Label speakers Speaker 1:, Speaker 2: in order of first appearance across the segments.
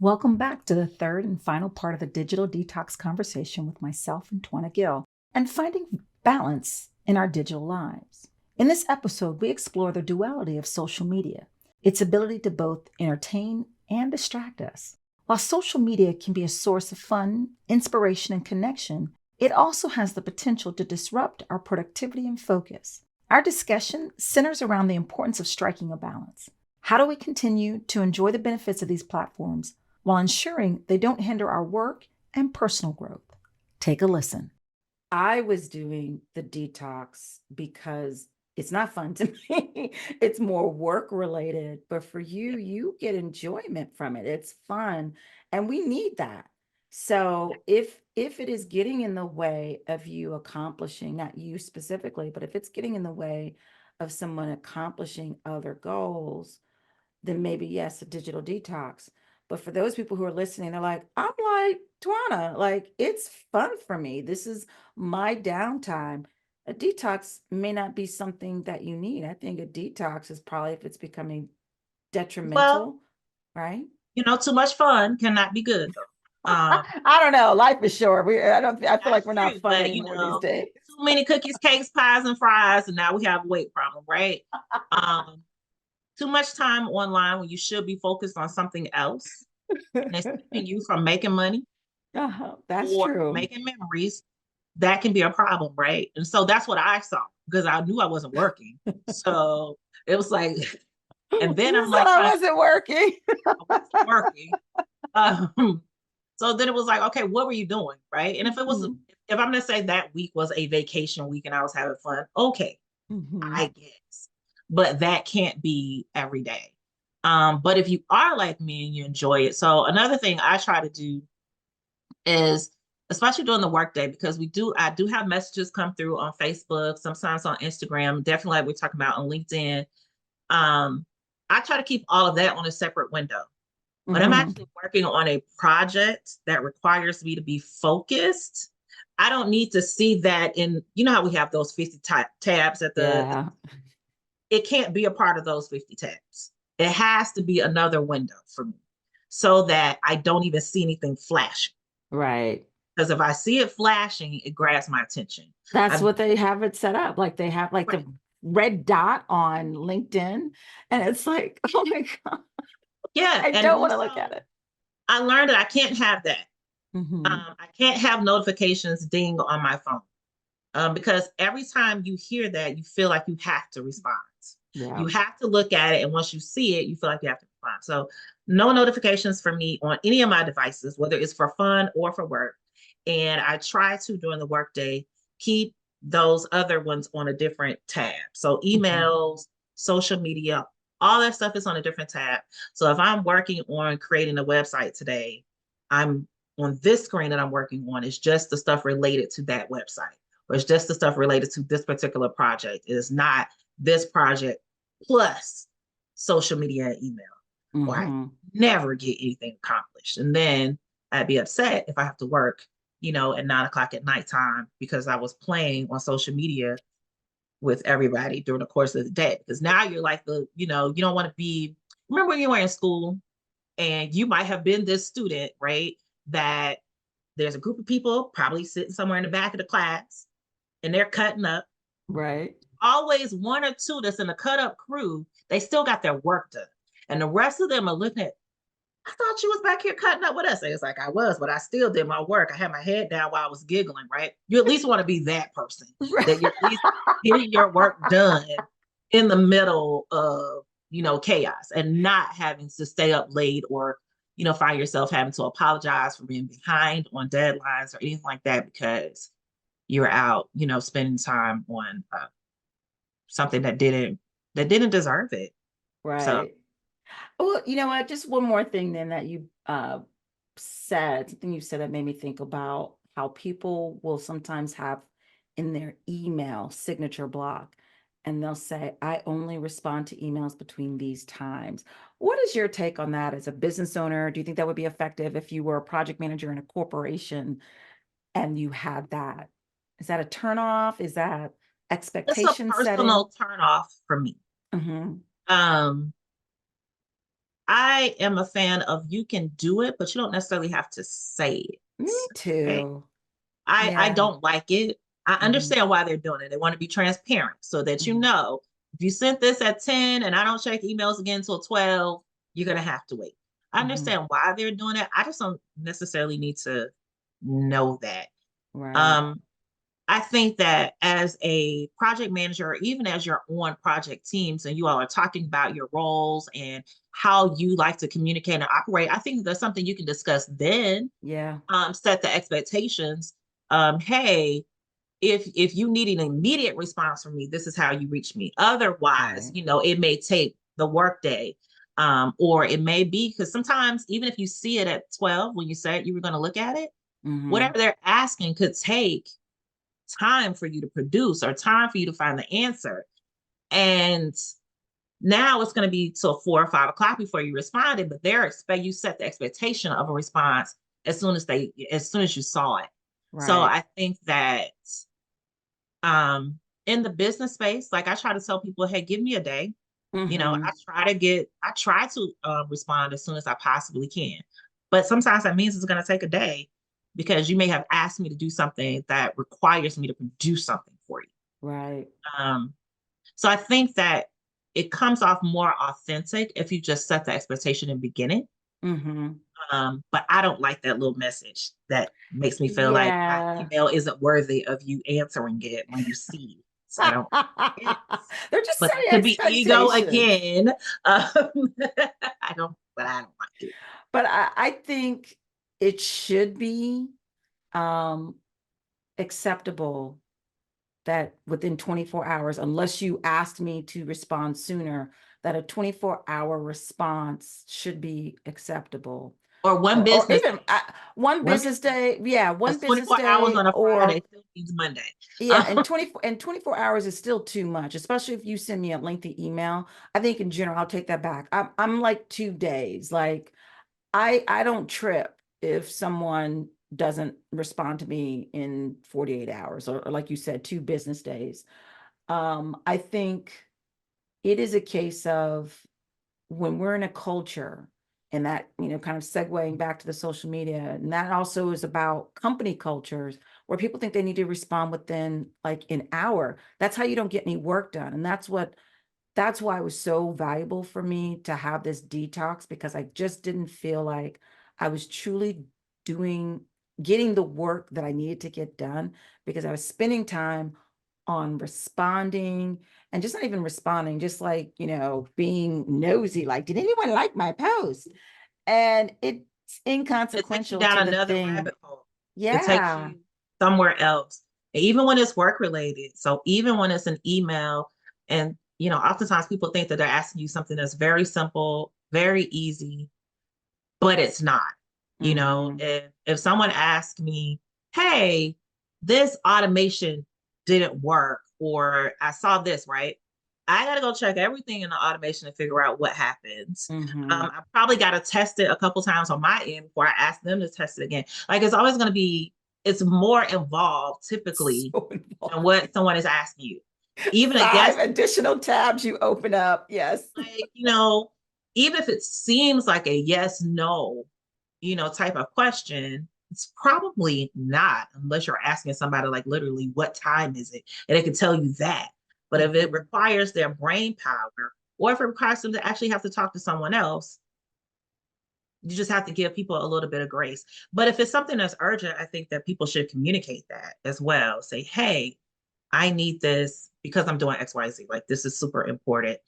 Speaker 1: Welcome back to the third and final part of the digital detox conversation with myself and Twanna Gill and finding balance in our digital lives. In this episode, we explore the duality of social media, its ability to both entertain and distract us. While social media can be a source of fun, inspiration, and connection, it also has the potential to disrupt our productivity and focus. Our discussion centers around the importance of striking a balance. How do we continue to enjoy the benefits of these platforms while ensuring they don't hinder our work and personal growth? Take a listen. I was doing the detox because it's not fun to me. It's more work related, but for you, you get enjoyment from it. It's fun, and we need that. So if it is getting in the way of you accomplishing, not you specifically, but if it's getting in the way of someone accomplishing other goals, then maybe yes, a digital detox. But for those people who are listening, they're like, I'm like Twanna, like it's fun for me. This is my downtime. A detox may not be something that you need. I think a detox is probably if it's becoming
Speaker 2: Well,
Speaker 1: detrimental, right?
Speaker 2: too much fun cannot be good though.
Speaker 1: I don't know. Life is short. I feel like
Speaker 2: That's
Speaker 1: we're not
Speaker 2: true.
Speaker 1: fun
Speaker 2: But
Speaker 1: anymore these days.
Speaker 2: too many cookies, cakes, pies, and fries, and now we have a weight problem, right? Um, Too much time online when you should be focused on something else, and it's keeping you from making money
Speaker 1: That's
Speaker 2: or
Speaker 1: true.
Speaker 2: making memories. That can be a problem, right? And so that's what I saw because I knew I wasn't working. So it was like, and then
Speaker 1: You
Speaker 2: I'm
Speaker 1: said
Speaker 2: like
Speaker 1: I
Speaker 2: trying to,
Speaker 1: wasn't working.
Speaker 2: I wasn't working. Um, So then it was like, okay, what were you doing? Right. And
Speaker 1: Mhm.
Speaker 2: if I'm going to say that week was a vacation week and I was having fun, okay,
Speaker 1: Mhm.
Speaker 2: I guess. But that can't be every day. But if you are like me and you enjoy it. So another thing I try to do is, especially during the workday, because I do have messages come through on Facebook, sometimes on Instagram, definitely like we're talking about on LinkedIn. Um, I try to keep all of that on a separate window. When I'm
Speaker 1: Mhm.
Speaker 2: actually working on a project that requires me to be focused, I don't need to see that how we have those 50 tabs at
Speaker 1: Yeah.
Speaker 2: it can't be a part of those 50 tabs. It has to be another window for me so that I don't even see anything flashing.
Speaker 1: Right.
Speaker 2: Because if I see it flashing, it grabs my attention.
Speaker 1: That's
Speaker 2: I've,
Speaker 1: what they have it set up. Like they have like
Speaker 2: right.
Speaker 1: the red dot on LinkedIn. And it's like, oh my God,
Speaker 2: Yeah.
Speaker 1: I
Speaker 2: And
Speaker 1: don't want to look at
Speaker 2: also,
Speaker 1: it.
Speaker 2: I learned that I can't have that.
Speaker 1: Hmm.
Speaker 2: I can't have notifications ding on my phone. Because every time you hear that, you feel like you have to respond.
Speaker 1: Yeah.
Speaker 2: You have to look at it, and once you see it, you feel like you have to respond. So, no notifications for me on any of my devices, whether it's for fun or for work. And I try to during the workday keep those other ones on a different tab. So,
Speaker 1: Hmm.
Speaker 2: emails, social media, all that stuff is on a different tab. So, if I'm working on creating a website today, I'm on this screen that I'm working on is just the stuff related to that website or it's just the stuff related to this particular project. It is not this project plus social media and email, or I
Speaker 1: Hmm.
Speaker 2: never get anything accomplished. And then I'd be upset if I have to work, at 9 o'clock at nighttime because I was playing on social media with everybody during the course of the day. Because now you're like you don't want to be, remember when you were in school and you might have been this student, right? That there's a group of people probably sitting somewhere in the back of the class and they're cutting up.
Speaker 1: Right.
Speaker 2: Always one or two that's in the cut up crew, they still got their work done. And the rest of them are looking at, I thought you was back here cutting up with us. And it's like I was, but I still did my work. I had my head down while I was giggling, right? You at least want to be that person that you're at least getting your work done in the middle of, chaos and not having to stay up late or, find yourself having to apologize for being behind on deadlines or anything like that because you're out, spending time on something that didn't deserve it. So
Speaker 1: Right. Well, you know what? Just one more thing then that you said, something you said that made me think about how people will sometimes have in their email signature block and they'll say, I only respond to emails between these times. What is your take on that as a business owner? Do you think that would be effective if you were a project manager in a corporation and you had that? Is that a turnoff? Is that
Speaker 2: it's a
Speaker 1: expectation setting?
Speaker 2: personal turn off for me.
Speaker 1: Hmm.
Speaker 2: Um, I am a fan of you can do it, but you don't necessarily have to say it.
Speaker 1: Me
Speaker 2: Okay.
Speaker 1: too.
Speaker 2: I
Speaker 1: Yeah.
Speaker 2: don't like it. I
Speaker 1: Hmm.
Speaker 2: understand why they're doing it. They want to be transparent so that you
Speaker 1: Hmm.
Speaker 2: know if you sent this at 10 and I don't check emails again until 12, you're gonna have to wait. I
Speaker 1: Hmm.
Speaker 2: understand why they're doing it. I just don't necessarily need to know that.
Speaker 1: Right.
Speaker 2: Um, I think that as a project manager, or even as you're on project teams and you all are talking about your roles and how you like to communicate and operate, I think that's something you can discuss then.
Speaker 1: Yeah.
Speaker 2: Set the expectations. Hey, if you need an immediate response from me, this is how you reach me. Otherwise,
Speaker 1: Right.
Speaker 2: it may take the workday. Or it may be because sometimes even if you see it at 12 when you said you were going to look at it,
Speaker 1: Hmm.
Speaker 2: whatever they're asking could take time for you to produce or time for you to find the answer. And now it's going to be till 4 or 5 o'clock before you responded, but you set the expectation of a response as soon as you saw it. So
Speaker 1: Right.
Speaker 2: I think that um in the business space, like I try to tell people, hey, give me a day.
Speaker 1: Hmm.
Speaker 2: I try to respond as soon as I possibly can. But sometimes that means it's going to take a day because you may have asked me to do something that requires me to produce something for you.
Speaker 1: Right.
Speaker 2: Um, so I think that it comes off more authentic if you just set the expectation in the beginning.
Speaker 1: Hmm.
Speaker 2: But I don't like that little message that makes me feel like my
Speaker 1: Yeah.
Speaker 2: email isn't worthy of you answering it when you see it. So I don't it.
Speaker 1: They're just
Speaker 2: But that
Speaker 1: setting
Speaker 2: could be ego
Speaker 1: expectations.
Speaker 2: again. But I don't like it.
Speaker 1: But I think it should be um, acceptable that within 24 hours, unless you asked me to respond sooner, that a 24-hour response should be acceptable.
Speaker 2: Or
Speaker 1: Or even one
Speaker 2: one
Speaker 1: business
Speaker 2: business
Speaker 1: day. Yeah, one
Speaker 2: that's
Speaker 1: business
Speaker 2: 24 hours
Speaker 1: day
Speaker 2: on a
Speaker 1: or
Speaker 2: Friday still means Monday.
Speaker 1: yeah, and 24 hours is still too much, especially if you send me a lengthy email. I think in general, I'll take that back. I'm like 2 days. Like I don't trip if someone doesn't respond to me in 48 hours or like you said, 2 business days. I think it is a case of when we're in a culture and that, kind of segueing back to the social media, and that also is about company cultures where people think they need to respond within like an hour. That's how you don't get any work done. And that's why it was so valuable for me to have this detox because I just didn't feel like I was truly doing getting the work that I needed to get done because I was spending time on responding and just not even responding, just like, being nosy, like, did anyone like my post? And it's
Speaker 2: It takes you
Speaker 1: inconsequential
Speaker 2: down
Speaker 1: to the
Speaker 2: another
Speaker 1: thing.
Speaker 2: rabbit hole. It takes
Speaker 1: Yeah.
Speaker 2: you somewhere else. And even when it's work related. So even when it's an email, and oftentimes people think that they're asking you something that's very simple, very easy, but it's not.
Speaker 1: Hmm.
Speaker 2: If someone asks me, hey, this automation didn't work, or I saw this, right? I got to go check everything in the automation and figure out what happens.
Speaker 1: Hmm.
Speaker 2: I probably got to test it a couple times on my end before I ask them to test it again. Like it's always going to be, it's more involved typically
Speaker 1: So
Speaker 2: than
Speaker 1: involved.
Speaker 2: what someone is asking you. Even a
Speaker 1: Five
Speaker 2: yes,
Speaker 1: additional tabs you open up. Yes.
Speaker 2: like, even if it seems like a yes, no, type of question, it's probably not, unless you're asking somebody like literally, what time is it? And they can tell you that. But if it
Speaker 1: Mhm.
Speaker 2: requires their brain power, or if it requires them to actually have to talk to someone else, you just have to give people a little bit of grace. But if it's something that's urgent, I think that people should communicate that as well. Say, hey, I need this because I'm doing XYZ. Like this is super important.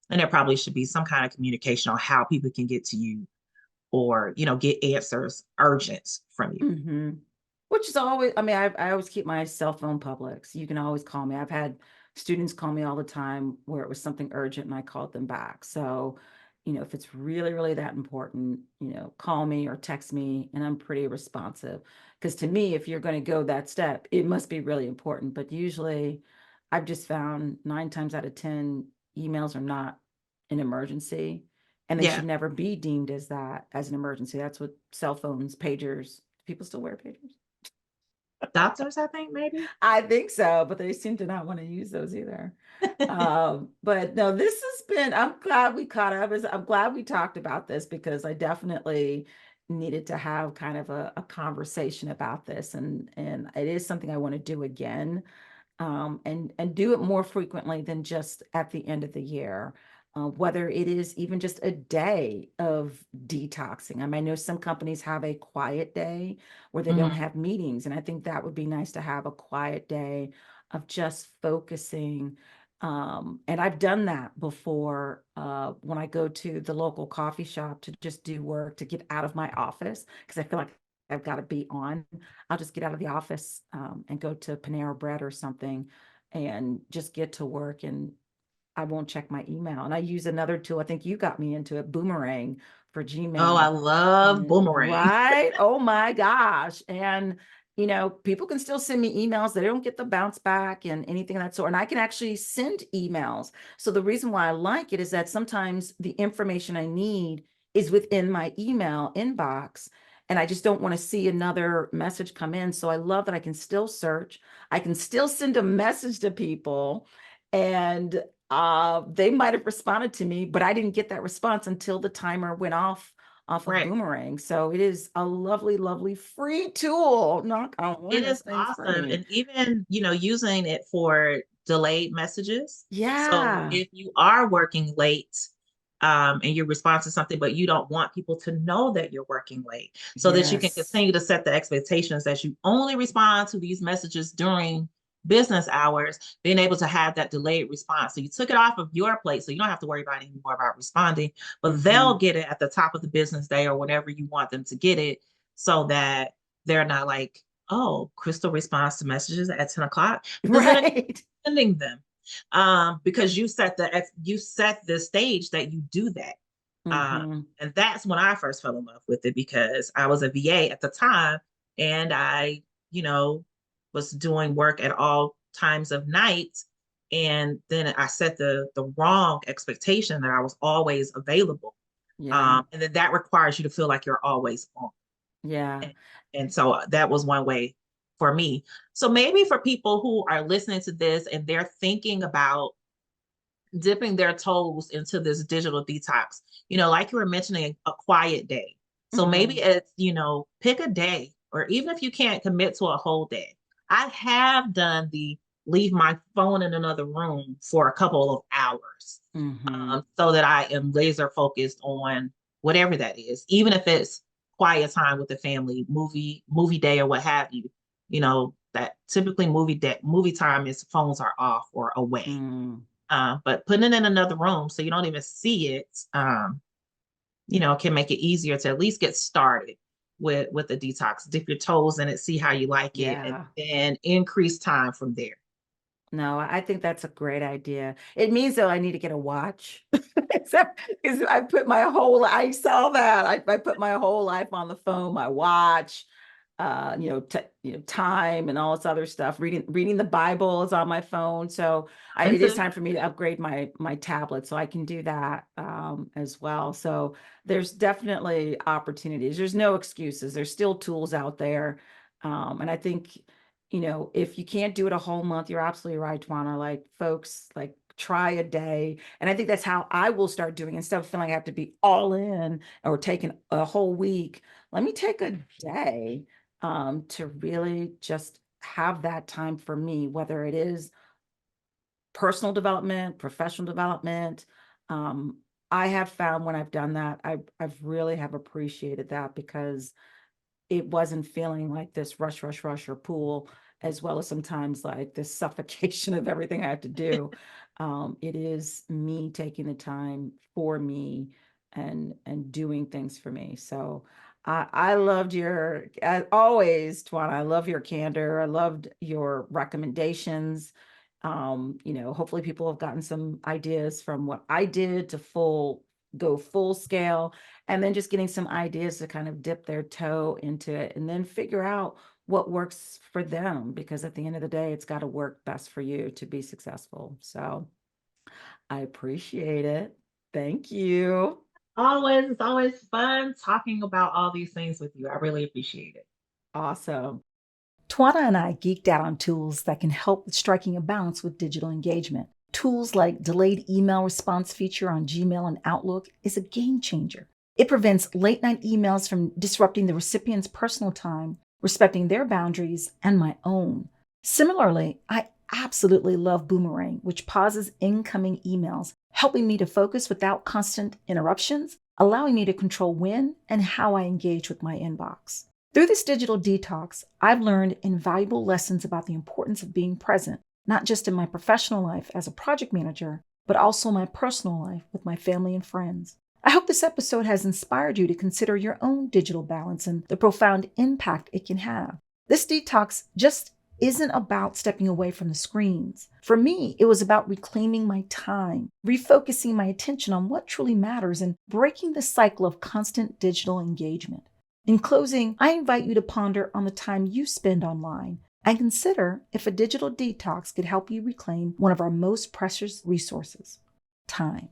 Speaker 2: And there probably should be some kind of communication on how people can get to you or, get answers urgent from you.
Speaker 1: Hmm. Which is always, I mean, I always keep my cell phone public. So you can always call me. I've had students call me all the time where it was something urgent and I called them back. So, if it's really, really that important, call me or text me and I'm pretty responsive. Because to me, if you're going to go that step, it must be really important. But usually I've just found 9 times out of 10, emails are not an emergency and they
Speaker 2: Yeah.
Speaker 1: should never be deemed as that as an emergency. That's what cell phones, pagers, people still wear pagers?
Speaker 2: Doctors, I think maybe.
Speaker 1: I think so, but they seem to not want to use those either. But no, this has been, I'm glad we caught up. I'm glad we talked about this because I definitely needed to have kind of a conversation about this. And it is something I want to do again, and do it more frequently than just at the end of the year. Whether it is even just a day of detoxing. I mean, I know some companies have a quiet day where they don't
Speaker 2: Mhm.
Speaker 1: have meetings, and I think that would be nice to have a quiet day of just focusing. And I've done that before, when I go to the local coffee shop to just do work to get out of my office because I feel like I've got to be on. I'll just get out of the office, and go to Panera Bread or something and just get to work, and I won't check my email. And I use another tool. I think you got me into it, Boomerang for
Speaker 2: Oh, I
Speaker 1: Gmail.
Speaker 2: love
Speaker 1: And
Speaker 2: boomerang.
Speaker 1: right. Oh my gosh. And people can still send me emails. They don't get the bounce back and anything of that sort. And I can actually send emails. So the reason why I like it is that sometimes the information I need is within my email inbox. And I just don't want to see another message come in. So I love that I can still search. I can still send a message to people. And they might have responded to me, but I didn't get that response until the timer went off of
Speaker 2: Right.
Speaker 1: Boomerang. So it is a lovely, lovely free tool. Knock on
Speaker 2: It
Speaker 1: wood, this
Speaker 2: is
Speaker 1: thing's
Speaker 2: awesome.
Speaker 1: free.
Speaker 2: And even, using it for delayed messages. So
Speaker 1: Yeah.
Speaker 2: if you are working late, and you respond to something, but you don't want people to know that you're working late, so that you can
Speaker 1: Yes.
Speaker 2: continue to set the expectations that you only respond to these messages during business hours, being able to have that delayed response. So you took it off of your plate, so you don't have to worry about anymore about responding, but they'll
Speaker 1: Hmm.
Speaker 2: get it at the top of the business day or whenever you want them to get it, so that they're not like, oh, Crystal responds to messages at 10 o'clock because then it's
Speaker 1: Right.
Speaker 2: sending them, because you set the stage that you do that.
Speaker 1: Hmm.
Speaker 2: And that's when I first fell in love with it, because I was a VA at the time, and I, you know, was doing work at all times of night. And then I set the wrong expectation that I was always available.
Speaker 1: Yeah.
Speaker 2: And then that requires you to feel like you're always on.
Speaker 1: Yeah.
Speaker 2: And so that was one way for me. So maybe for people who are listening to this and they're thinking about dipping their toes into this digital detox, like you were mentioning, a quiet day. So maybe
Speaker 1: Hmm.
Speaker 2: it's, pick a day, or even if you can't commit to a whole day. I have done the leave my phone in another room for a couple of hours,
Speaker 1: Hmm.
Speaker 2: so that I am laser focused on whatever that is, even if it's quiet time with the family, movie day, or what have you. That typically movie time is phones are off or away.
Speaker 1: Mm.
Speaker 2: But putting it in another room so you don't even see it, can make it easier to at least get started with the detox. Dip your toes in it, see how you like it, and
Speaker 1: Yeah.
Speaker 2: then increase time from there.
Speaker 1: No, I think that's a great idea. It means though I need to get a watch. Except because I saw that. I put my whole life on the phone, my watch, time and all this other stuff. Reading the Bible is on my phone. So
Speaker 2: And
Speaker 1: it is
Speaker 2: to
Speaker 1: time for me to upgrade my tablet so I can do that, as well. So there's definitely opportunities. There's no excuses. There's still tools out there. And I think if you can't do it a whole month, you're absolutely right, Twanna. Like, folks, like, try a day. And I think that's how I will start doing it. Instead of feeling like I have to be all in or taking a whole week. Let me take a day, to really just have that time for me, whether it is personal development, professional development. Um, I have found when I've done that, I've really have appreciated that because it wasn't feeling like this rush, rush, rush or pool, as well as sometimes like this suffocation of everything I have to do. It is me taking the time for me and doing things for me. So I loved as always, Twana, I love your candor. I loved your recommendations. Hopefully people have gotten some ideas from what I did to go full scale, and then just getting some ideas to kind of dip their toe into it and then figure out what works for them, because at the end of the day it's got to work best for you to be successful. So I appreciate it. Thank you.
Speaker 2: it's always fun talking about all these things with you. I really appreciate it.
Speaker 1: Awesome. Twanna and I geeked out on tools that can help with striking a balance with digital engagement. Tools like delayed email response feature on Gmail and Outlook is a game changer. It prevents late-night emails from disrupting the recipient's personal time, respecting their boundaries and my own. Similarly, I absolutely love Boomerang, which pauses incoming emails, helping me to focus without constant interruptions, allowing me to control when and how I engage with my inbox. Through this digital detox, I've learned invaluable lessons about the importance of being present, not just in my professional life as a project manager, but also my personal life with my family and friends. I hope this episode has inspired you to consider your own digital balance and the profound impact it can have. This detox just isn't about stepping away from the screens. For me, it was about reclaiming my time, refocusing my attention on what truly matters, and breaking the cycle of constant digital engagement. In closing, I invite you to ponder on the time you spend online and consider if a digital detox could help you reclaim one of our most precious resources, time.